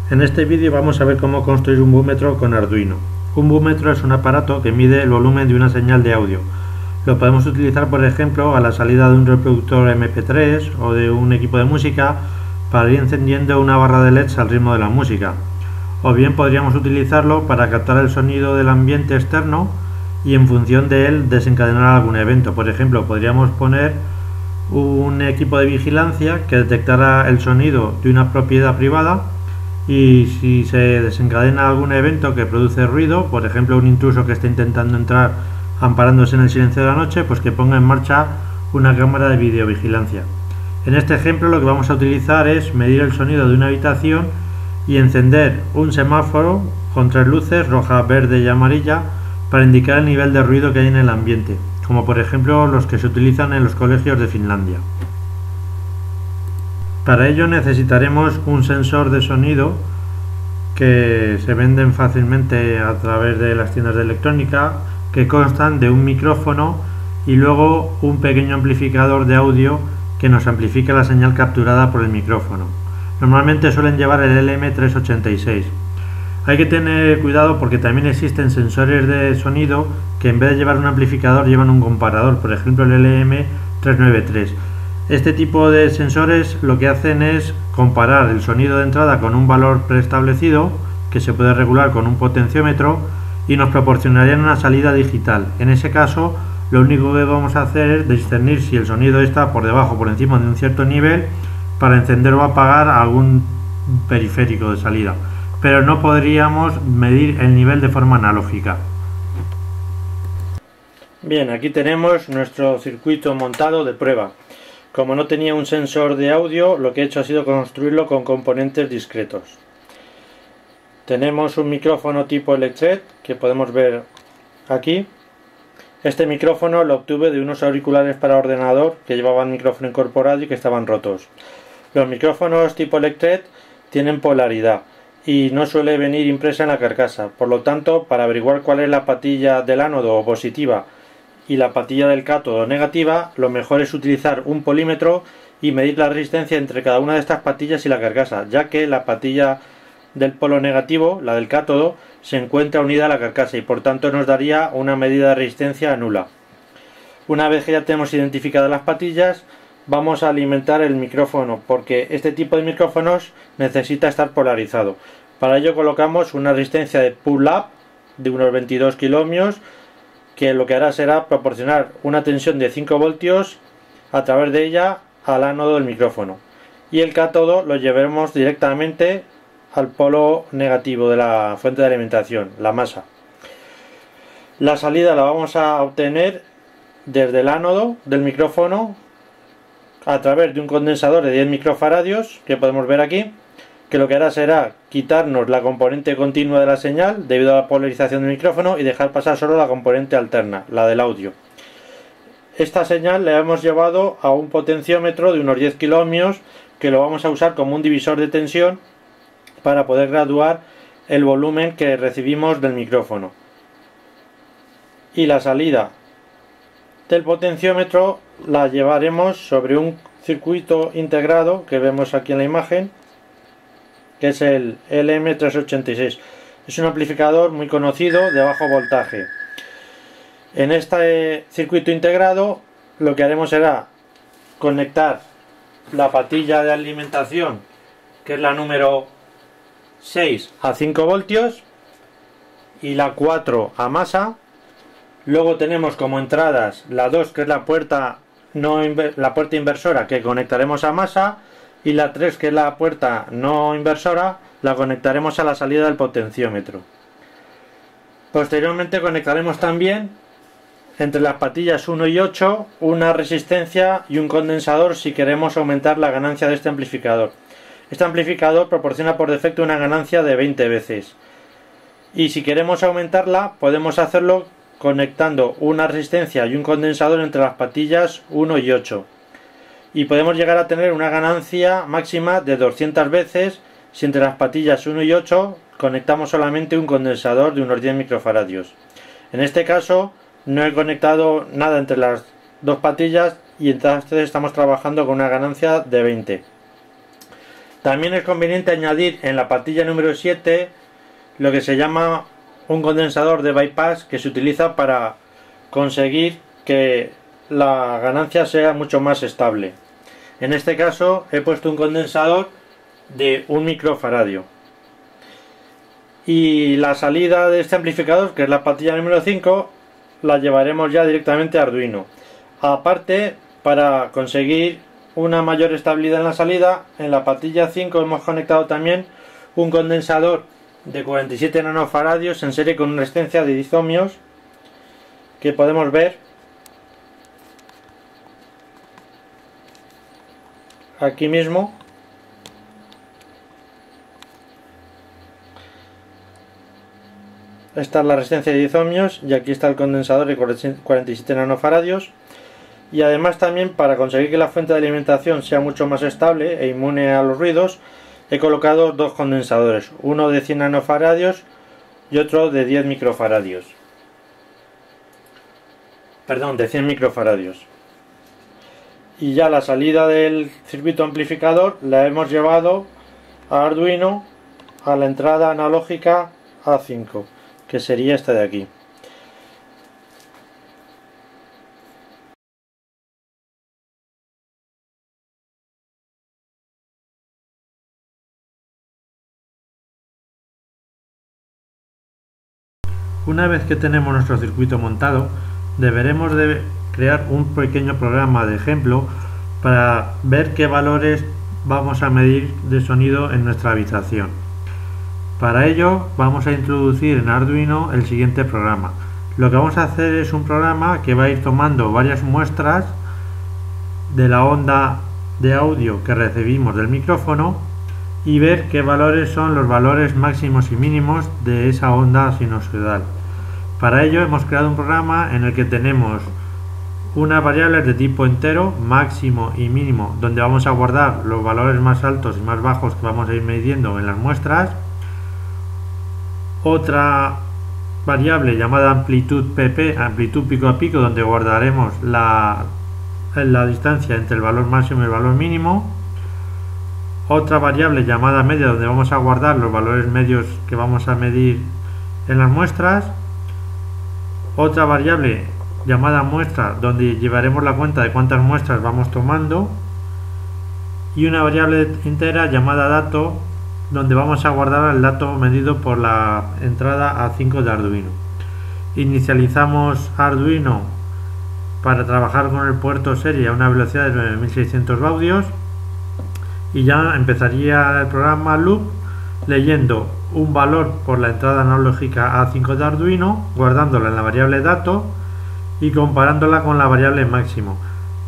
En este vídeo vamos a ver cómo construir un búmetro con Arduino. Un búmetro es un aparato que mide el volumen de una señal de audio. Lo podemos utilizar, por ejemplo, a la salida de un reproductor MP3 o de un equipo de música para ir encendiendo una barra de LEDs al ritmo de la música. O bien podríamos utilizarlo para captar el sonido del ambiente externo y en función de él desencadenar algún evento. Por ejemplo, podríamos poner un equipo de vigilancia que detectara el sonido de una propiedad privada y si se desencadena algún evento que produce ruido, por ejemplo un intruso que esté intentando entrar amparándose en el silencio de la noche, pues que ponga en marcha una cámara de videovigilancia. En este ejemplo lo que vamos a utilizar es medir el sonido de una habitación y encender un semáforo con tres luces, roja, verde y amarilla, para indicar el nivel de ruido que hay en el ambiente, como por ejemplo los que se utilizan en los colegios de Finlandia. Para ello necesitaremos un sensor de sonido que se venden fácilmente a través de las tiendas de electrónica, que constan de un micrófono y luego un pequeño amplificador de audio que nos amplifica la señal capturada por el micrófono. Normalmente suelen llevar el LM386. Hay que tener cuidado porque también existen sensores de sonido que en vez de llevar un amplificador llevan un comparador, por ejemplo el LM393. Este tipo de sensores lo que hacen es comparar el sonido de entrada con un valor preestablecido que se puede regular con un potenciómetro y nos proporcionarían una salida digital. En ese caso, lo único que vamos a hacer es discernir si el sonido está por debajo o por encima de un cierto nivel para encender o apagar algún periférico de salida, pero no podríamos medir el nivel de forma analógica. Bien, aquí tenemos nuestro circuito montado de prueba. Como no tenía un sensor de audio, lo que he hecho ha sido construirlo con componentes discretos. Tenemos un micrófono tipo Electret que podemos ver aquí. Este micrófono lo obtuve de unos auriculares para ordenador que llevaban micrófono incorporado y que estaban rotos. Los micrófonos tipo Electret tienen polaridad y no suele venir impresa en la carcasa. Por lo tanto, para averiguar cuál es la patilla del ánodo positiva y la patilla del cátodo negativa, lo mejor es utilizar un polímetro y medir la resistencia entre cada una de estas patillas y la carcasa, ya que la patilla del polo negativo, la del cátodo, se encuentra unida a la carcasa y por tanto nos daría una medida de resistencia nula. Una vez que ya tenemos identificadas las patillas, vamos a alimentar el micrófono, porque este tipo de micrófonos necesita estar polarizado. Para ello colocamos una resistencia de pull-up de unos 22 kiloohmios, que lo que hará será proporcionar una tensión de 5 voltios a través de ella al ánodo del micrófono, y el cátodo lo llevaremos directamente al polo negativo de la fuente de alimentación, la masa. La salida la vamos a obtener desde el ánodo del micrófono a través de un condensador de 10 microfaradios que podemos ver aquí, que lo que hará será quitarnos la componente continua de la señal debido a la polarización del micrófono y dejar pasar solo la componente alterna, la del audio. Esta señal la hemos llevado a un potenciómetro de unos 10 kiloohmios que lo vamos a usar como un divisor de tensión para poder graduar el volumen que recibimos del micrófono. Y la salida del potenciómetro la llevaremos sobre un circuito integrado que vemos aquí en la imagen, que es el LM386. Es un amplificador muy conocido de bajo voltaje. En este circuito integrado lo que haremos será conectar la patilla de alimentación, que es la número 6, a 5 voltios y la 4 a masa. Luego tenemos como entradas la 2, que es la puerta inversora, que conectaremos a masa, y la 3, que es la puerta no inversora, la conectaremos a la salida del potenciómetro. Posteriormente conectaremos también entre las patillas 1 y 8 una resistencia y un condensador si queremos aumentar la ganancia de este amplificador. Este amplificador proporciona por defecto una ganancia de 20 veces. Y si queremos aumentarla, podemos hacerlo conectando una resistencia y un condensador entre las patillas 1 y 8. Y podemos llegar a tener una ganancia máxima de 200 veces si entre las patillas 1 y 8 conectamos solamente un condensador de unos 10 microfaradios. En este caso no he conectado nada entre las dos patillas y entonces estamos trabajando con una ganancia de 20. También es conveniente añadir en la pastilla número 7 lo que se llama un condensador de bypass, que se utiliza para conseguir que la ganancia sea mucho más estable. En este caso he puesto un condensador de 1 microfaradio. Y la salida de este amplificador, que es la pastilla número 5, la llevaremos ya directamente a Arduino. Aparte, para conseguir una mayor estabilidad en la salida, en la pastilla 5 hemos conectado también un condensador de 47 nanofaradios en serie con una resistencia de 10 ohmios, que podemos ver aquí mismo. Esta es la resistencia de 10 ohmios y aquí está el condensador de 47 nanofaradios. Y además también, para conseguir que la fuente de alimentación sea mucho más estable e inmune a los ruidos, he colocado dos condensadores, uno de 100 nanofaradios y otro de 10 microfaradios. Perdón, de 100 microfaradios. Y ya la salida del circuito amplificador la hemos llevado a Arduino, a la entrada analógica A5, que sería esta de aquí. Una vez que tenemos nuestro circuito montado, deberemos de crear un pequeño programa de ejemplo para ver qué valores vamos a medir de sonido en nuestra habitación. Para ello vamos a introducir en Arduino el siguiente programa. Lo que vamos a hacer es un programa que va a ir tomando varias muestras de la onda de audio que recibimos del micrófono y ver qué valores son los valores máximos y mínimos de esa onda sinusoidal. Para ello hemos creado un programa en el que tenemos unas variables de tipo entero, máximo y mínimo, donde vamos a guardar los valores más altos y más bajos que vamos a ir midiendo en las muestras. Otra variable llamada amplitud pp, amplitud pico a pico, donde guardaremos la distancia entre el valor máximo y el valor mínimo. Otra variable llamada media, donde vamos a guardar los valores medios que vamos a medir en las muestras. Otra variable llamada muestra, donde llevaremos la cuenta de cuántas muestras vamos tomando. Y una variable entera llamada dato, donde vamos a guardar el dato medido por la entrada A5 de Arduino. Inicializamos Arduino para trabajar con el puerto serie a una velocidad de 9600 baudios y ya empezaría el programa loop leyendo un valor por la entrada analógica A5 de Arduino, guardándola en la variable dato y comparándola con la variable máximo.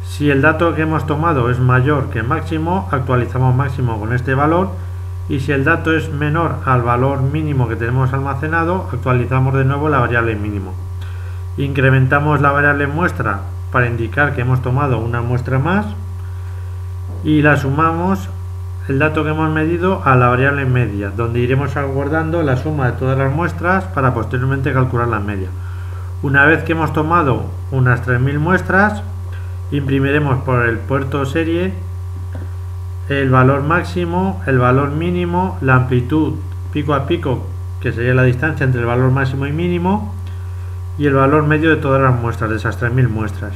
Si el dato que hemos tomado es mayor que máximo, actualizamos máximo con este valor, y si el dato es menor al valor mínimo que tenemos almacenado, actualizamos de nuevo la variable mínimo. Incrementamos la variable muestra para indicar que hemos tomado una muestra más y la sumamos el dato que hemos medido a la variable media, donde iremos guardando la suma de todas las muestras para posteriormente calcular la media. Una vez que hemos tomado unas 3000 muestras, imprimiremos por el puerto serie el valor máximo, el valor mínimo, la amplitud pico a pico, que sería la distancia entre el valor máximo y mínimo, y el valor medio de todas las muestras, de esas 3000 muestras.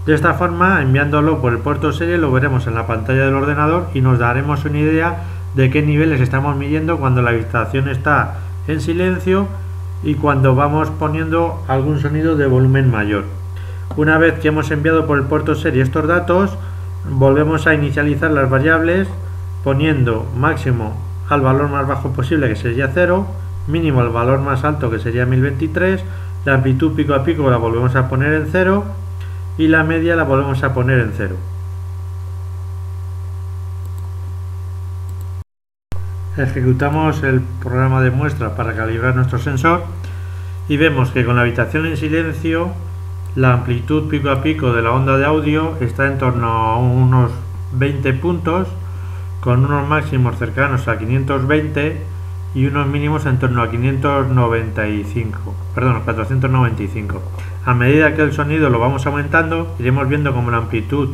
De esta forma, enviándolo por el puerto serie, lo veremos en la pantalla del ordenador y nos daremos una idea de qué niveles estamos midiendo cuando la habitación está en silencio y cuando vamos poniendo algún sonido de volumen mayor. Una vez que hemos enviado por el puerto serie estos datos, volvemos a inicializar las variables poniendo máximo al valor más bajo posible, que sería 0, mínimo al valor más alto, que sería 1023, la amplitud pico a pico la volvemos a poner en 0 y la media la volvemos a poner en 0. Ejecutamos el programa de muestra para calibrar nuestro sensor y vemos que con la habitación en silencio la amplitud pico a pico de la onda de audio está en torno a unos 20 puntos, con unos máximos cercanos a 520 y unos mínimos en torno a 495. A medida que el sonido lo vamos aumentando, iremos viendo como la amplitud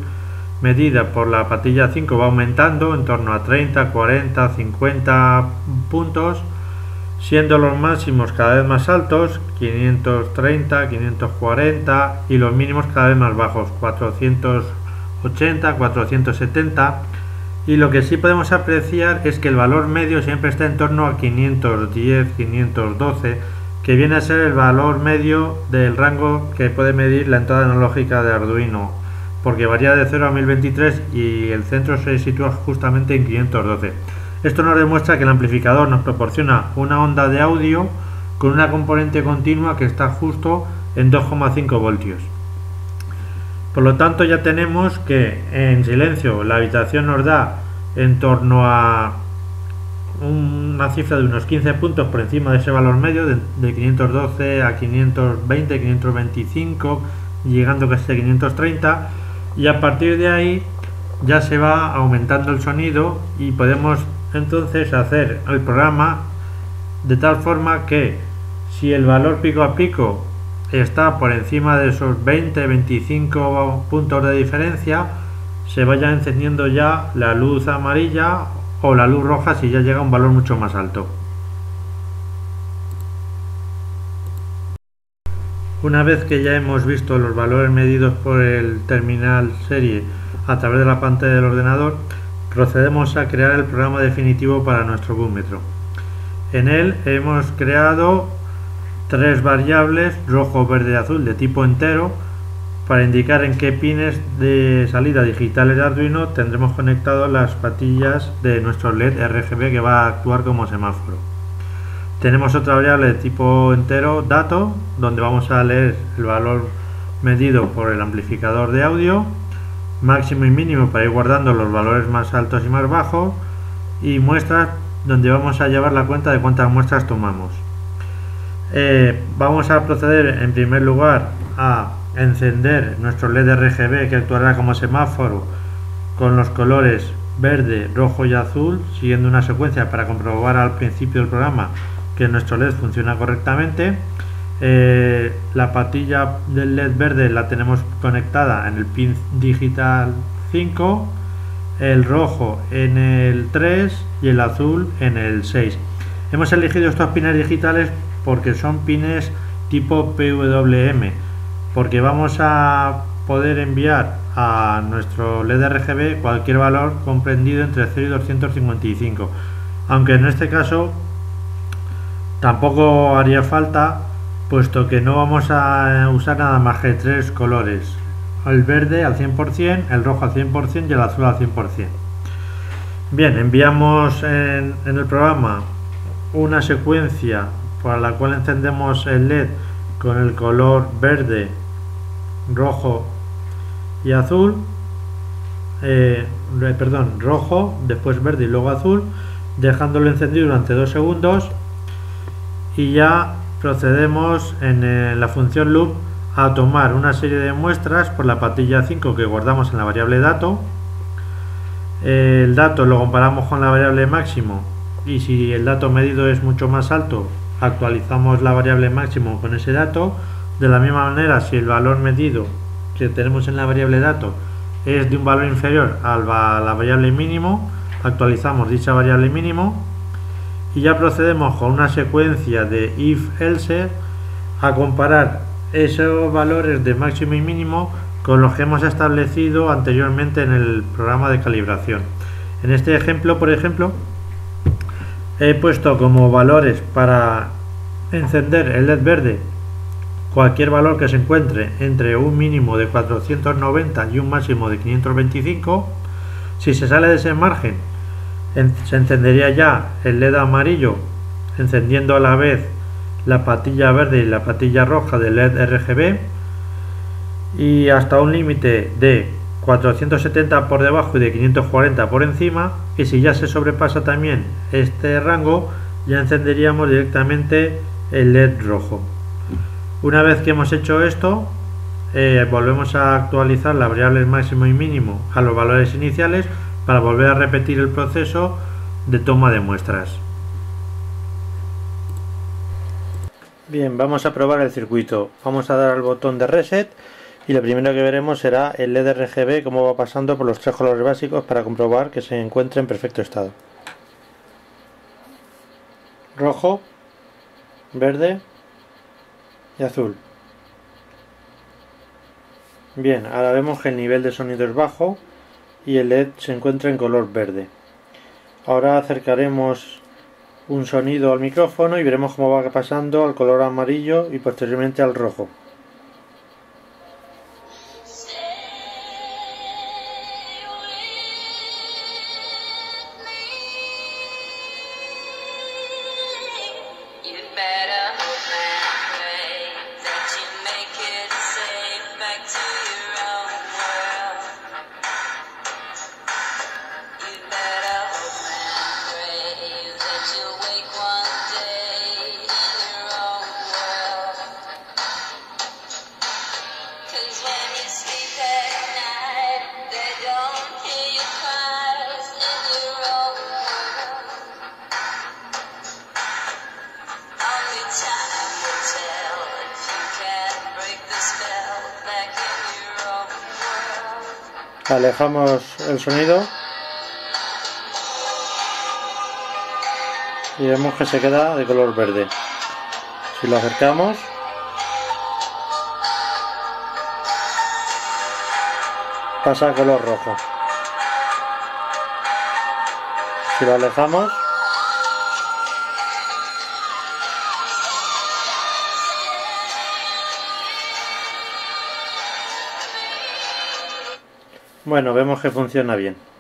medida por la patilla 5 va aumentando en torno a 30, 40, 50 puntos, siendo los máximos cada vez más altos, 530, 540, y los mínimos cada vez más bajos, 480, 470. Y lo que sí podemos apreciar es que el valor medio siempre está en torno a 510, 512, que viene a ser el valor medio del rango que puede medir la entrada analógica de Arduino, porque varía de 0 a 1023 y el centro se sitúa justamente en 512. Esto nos demuestra que el amplificador nos proporciona una onda de audio con una componente continua que está justo en 2,5 voltios. Por lo tanto, ya tenemos que en silencio la habitación nos da en torno a una cifra de unos 15 puntos por encima de ese valor medio, de 512 a 520, 525, llegando casi a 530, y a partir de ahí ya se va aumentando el sonido y podemos entonces hacer el programa de tal forma que si el valor pico a pico está por encima de esos 20-25 puntos de diferencia, se vaya encendiendo ya la luz amarilla o la luz roja si ya llega a un valor mucho más alto. Una vez que ya hemos visto los valores medidos por el terminal serie a través de la pantalla del ordenador, procedemos a crear el programa definitivo para nuestro búmetro. En él hemos creado tres variables, rojo, verde y azul, de tipo entero, para indicar en qué pines de salida digitales de Arduino tendremos conectadas las patillas de nuestro LED RGB que va a actuar como semáforo. Tenemos otra variable de tipo entero, dato, donde vamos a leer el valor medido por el amplificador de audio, máximo y mínimo para ir guardando los valores más altos y más bajos, y muestras, donde vamos a llevar la cuenta de cuántas muestras tomamos. Vamos a proceder en primer lugar a encender nuestro LED RGB, que actuará como semáforo con los colores verde, rojo y azul, siguiendo una secuencia para comprobar al principio del programa que nuestro LED funciona correctamente. La patilla del LED verde la tenemos conectada en el pin digital 5, el rojo en el 3 y el azul en el 6. Hemos elegido estos pines digitales porque son pines tipo PWM, porque vamos a poder enviar a nuestro LED RGB cualquier valor comprendido entre 0 y 255, aunque en este caso tampoco haría falta, puesto que no vamos a usar nada más que tres colores: el verde al 100%, el rojo al 100% y el azul al 100%. Bien, enviamos en el programa una secuencia para la cual encendemos el LED con el color verde, rojo y azul, rojo, después verde y luego azul, dejándolo encendido durante 2 segundos, y ya procedemos en la función loop a tomar una serie de muestras por la patilla 5 que guardamos en la variable dato. El dato lo comparamos con la variable máximo, y si el dato medido es mucho más alto, actualizamos la variable máximo con ese dato. De la misma manera, si el valor medido que tenemos en la variable dato es de un valor inferior a la variable mínimo, actualizamos dicha variable mínimo, y ya procedemos con una secuencia de if-else a comparar esos valores de máximo y mínimo con los que hemos establecido anteriormente en el programa de calibración. En este ejemplo, por ejemplo, he puesto como valores para encender el LED verde cualquier valor que se encuentre entre un mínimo de 490 y un máximo de 525. Si se sale de ese margen, se encendería ya el LED amarillo, encendiendo a la vez la patilla verde y la patilla roja del LED RGB, y hasta un límite de 470 por debajo y de 540 por encima. Y si ya se sobrepasa también este rango, ya encenderíamos directamente el LED rojo. Una vez que hemos hecho esto, volvemos a actualizar las variables máximo y mínimo a los valores iniciales para volver a repetir el proceso de toma de muestras. Bien, vamos a probar el circuito. Vamos a dar al botón de reset Y lo primero que veremos será el LED RGB, cómo va pasando por los tres colores básicos para comprobar que se encuentre en perfecto estado. Rojo, verde y azul. Bien, ahora vemos que el nivel de sonido es bajo y el LED se encuentra en color verde. Ahora acercaremos un sonido al micrófono y veremos cómo va pasando al color amarillo y posteriormente al rojo. Alejamos el sonido y vemos que se queda de color verde. Si lo acercamos, pasa a color rojo. Si lo alejamos, bueno, vemos que funciona bien.